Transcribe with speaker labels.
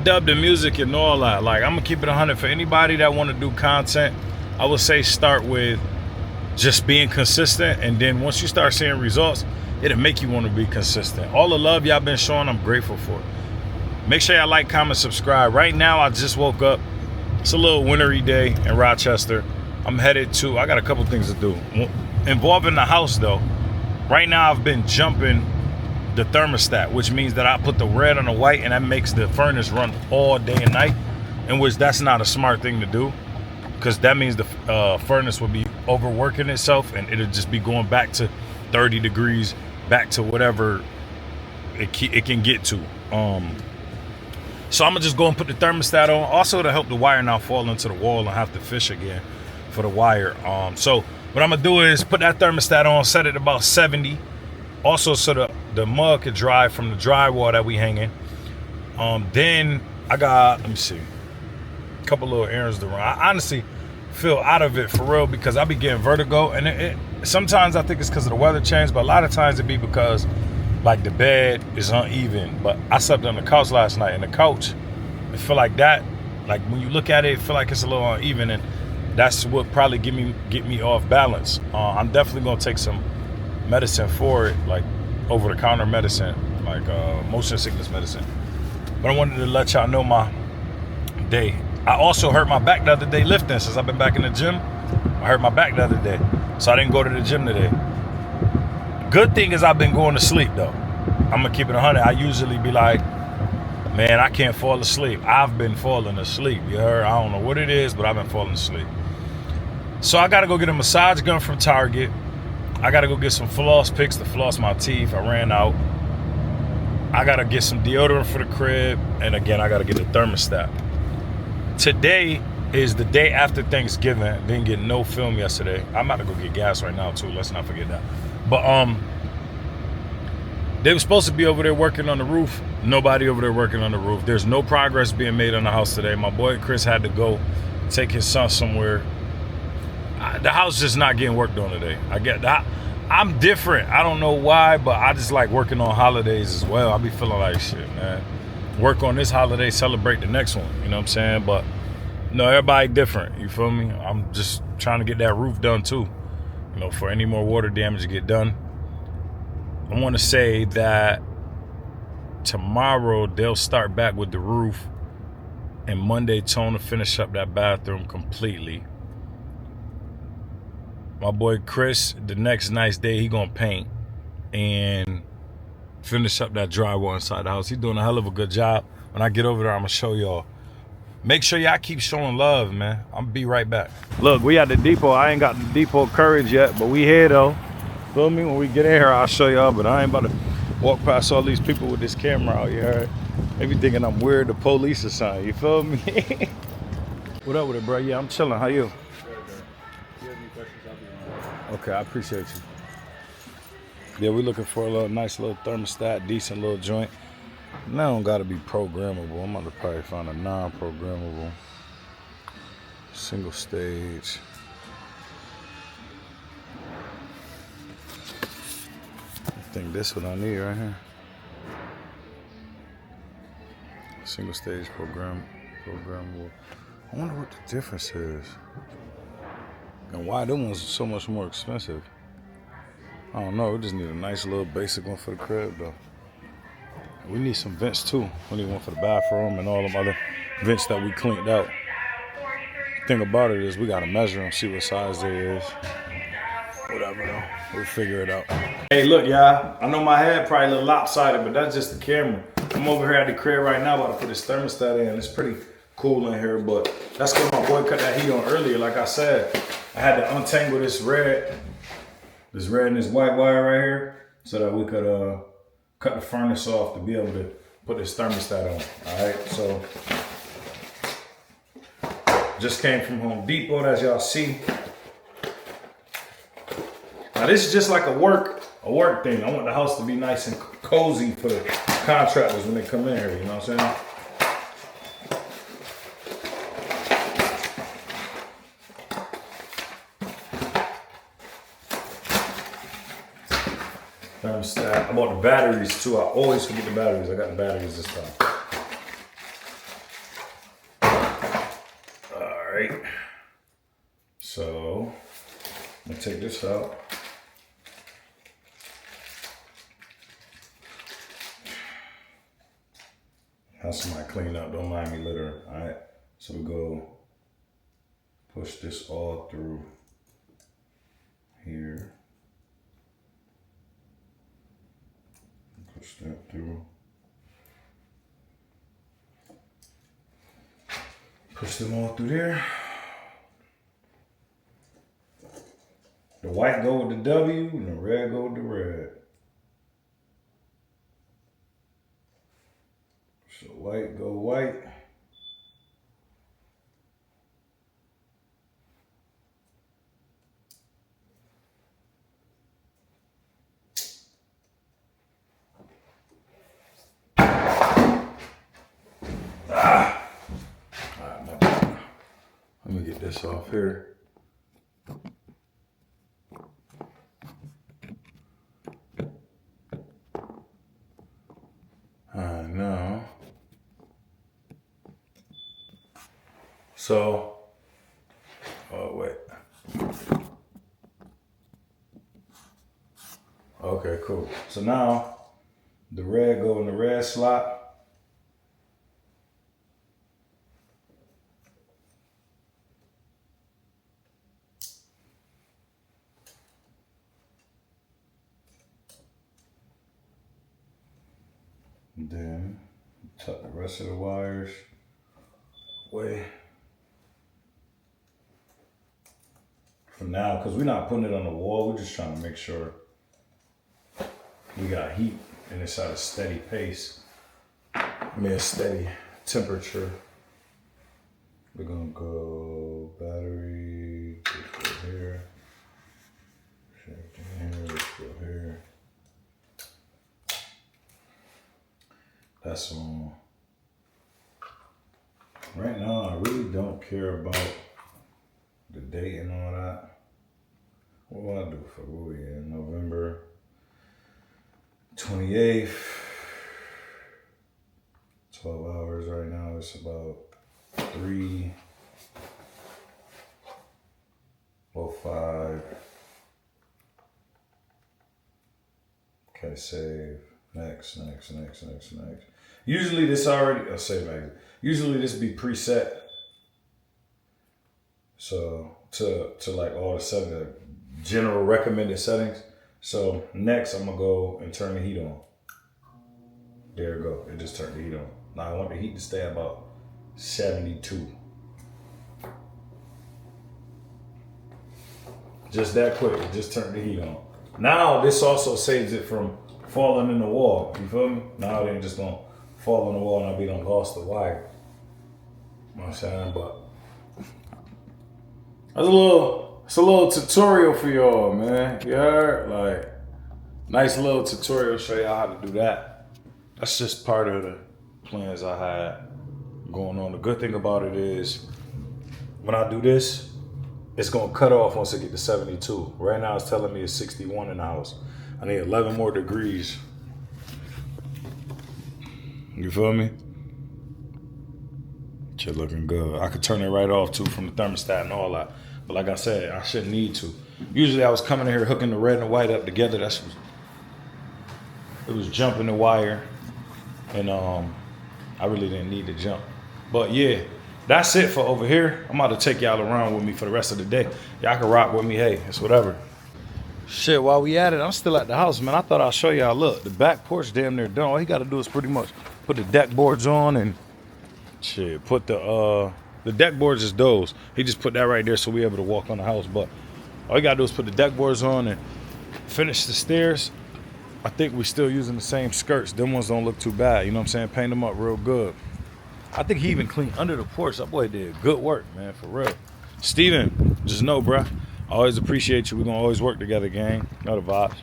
Speaker 1: Dub the music and all that. Like, I'm gonna keep it 100 for anybody that want to do content. I would say start with just being consistent, and then once you start seeing results, it'll make you want to be consistent. All the love y'all been showing, I'm grateful for it. Make sure y'all like, comment, subscribe. Right now, I just woke up. It's a little wintry day in Rochester. I'm headed to, I got a couple things to do. Involving the house though. Right now, I've been jumping the thermostat, which means that I put the red on the white, and that makes the furnace run all day and night, in which that's not a smart thing to do, because that means the furnace will be overworking itself, and it'll just be going back to 30 degrees, back to whatever it can get to. So I'm gonna just go and put the thermostat on, also to help the wire not fall into the wall and have to fish again for the wire. So what I'm gonna do is put that thermostat on, set it about 70, also so the mug could dry from the drywall that we hanging. Then I got, let me see, a couple little errands to run. I honestly feel out of it for real, because I be getting vertigo, and it sometimes I think it's because of the weather change, but a lot of times it be because like the bed is uneven. But I slept on the couch last night, and the couch, I feel like that, like when you look at it, it feel like it's a little uneven, and that's what probably get me off balance. I'm definitely gonna take some medicine for it, like over-the-counter medicine, like motion sickness medicine. But I wanted to let y'all know my day. I also hurt my back the other day lifting. Since I've been back in the gym, I hurt my back the other day, so I didn't go to the gym today. Good thing is I've been going to sleep though. I'm gonna keep it 100. I usually be like, man, I can't fall asleep. I've been falling asleep. You heard? I don't know what it is, but I've been falling asleep. So I gotta go get a massage gun from Target. I gotta go get some floss picks to floss my teeth. I ran out. I gotta get some deodorant for the crib, and again, I gotta get a thermostat. Today is the day after Thanksgiving. Didn't get no film yesterday. I'm about to go get gas right now too. Let's not forget that. But they were supposed to be over there working on the roof. Nobody over there working on the roof. There's no progress being made on the house today. My boy Chris had to go take his son somewhere. The house just not getting worked on today. I get that. I'm different. I don't know why, but I just like working on holidays as well. I be feeling like shit, man. Work on this holiday, celebrate the next one. You know what I'm saying? But no, everybody different. You feel me? I'm just trying to get that roof done too. You know, for any more water damage to get done. I want to say that tomorrow they'll start back with the roof, and Monday Tone to finish up that bathroom completely. My boy Chris, the next nice day, he gonna paint and finish up that drywall inside the house. He's doing a hell of a good job. When I get over there, I'm gonna show y'all. Make sure y'all keep showing love, man. I'm gonna be right back. Look, we at the depot. I ain't got the depot courage yet, but we here though. Feel me? When we get in here, I'll show y'all, but I ain't about to walk past all these people with this camera out here. They be thinking I'm weird, the police or something, you feel me? What up with it, bro? Yeah, I'm chilling. How you? Okay, I appreciate you. Yeah, we're looking for a little nice little thermostat, decent little joint. Now don't gotta be programmable. I'm gonna probably find a non-programmable single stage. I think this what I need right here. Single stage programmable. I wonder what the difference is. And why them ones are so much more expensive. I don't know, we just need a nice little basic one for the crib though. We need some vents too. We need one for the bathroom and all them other vents that we cleaned out. The thing about it is we gotta measure them, see what size they is. Whatever though, we'll figure it out. Hey look y'all, I know my head probably a little lopsided, but that's just the camera. I'm over here at the crib right now about to put this thermostat in. It's pretty cool in here, but that's because my boy cut that heat on earlier. Like I said, I had to untangle this red and this white wire right here so that we could cut the furnace off to be able to put this thermostat on. All right, so just came from Home Depot, as y'all see. Now this is just like a work thing. I want the house to be nice and cozy for the contractors when they come in here. You know what I'm saying? Thermostat. I bought the batteries too. I always forget the batteries. I got the batteries this time. right. So I'm gonna take this out. Have somebody clean up, don't mind me littering, all right? So we go push this all through here. Push that through. Push them all through there. The white go with the W and the red go with the red. So white go white. Alright, my bad. Let me get this off here. Alright, now. So, oh wait. Okay, cool. So now the red go in the red slot. And then tuck the rest of the wires away. For now, because we're not putting it on the wall, we're just trying to make sure we got heat and it's at a steady pace. I mean, a steady temperature. We're gonna go battery, let's go here. Check here, let's go here. That's on. Right now, I really don't care about the date and all that. What will I do for where we in November 28th? 12 hours right now. It's about 3:05. Okay, save. Next. Usually this already, I'll save next. Usually this be preset. So to like all the general recommended settings. So next I'm gonna go and turn the heat on. There we go, it just turned the heat on. Now I want the heat to stay about 72. Just that quick, it just turned the heat on. Now this also saves it from falling in the wall, you feel me? Now it ain't just gonna fall in the wall and I'll be done lost the wire. You know what I'm saying? But it's a little tutorial for y'all, man. You heard? Like, nice little tutorial, show y'all how to do that. That's just part of the plans I had going on. The good thing about it is, when I do this, it's gonna cut off once I get to 72. Right now it's telling me it's 61 in the house. I need 11 more degrees. You feel me? Shit looking good. I could turn it right off too from the thermostat and all that. But like I said, I shouldn't need to. Usually I was coming in here hooking the red and white up together. It was jumping the wire. And I really didn't need to jump. But yeah, that's it for over here. I'm about to take y'all around with me for the rest of the day. Y'all can rock with me. Hey, it's whatever. Shit, while we at it, I'm still at the house, man. I thought I'll show y'all. Look, the back porch damn near done. All you gotta do is pretty much put the deck boards on and shit, put the deck boards is those. He just put that right there so we able to walk on the house. But all you gotta do is put the deck boards on and finish the stairs. I think we still using the same skirts. Them ones don't look too bad. You know what I'm saying? Paint them up real good. I think he even cleaned under the porch. That boy did good work, man, for real. Steven, just know, bruh, I always appreciate you. We're gonna always work together, gang. Know the vibes.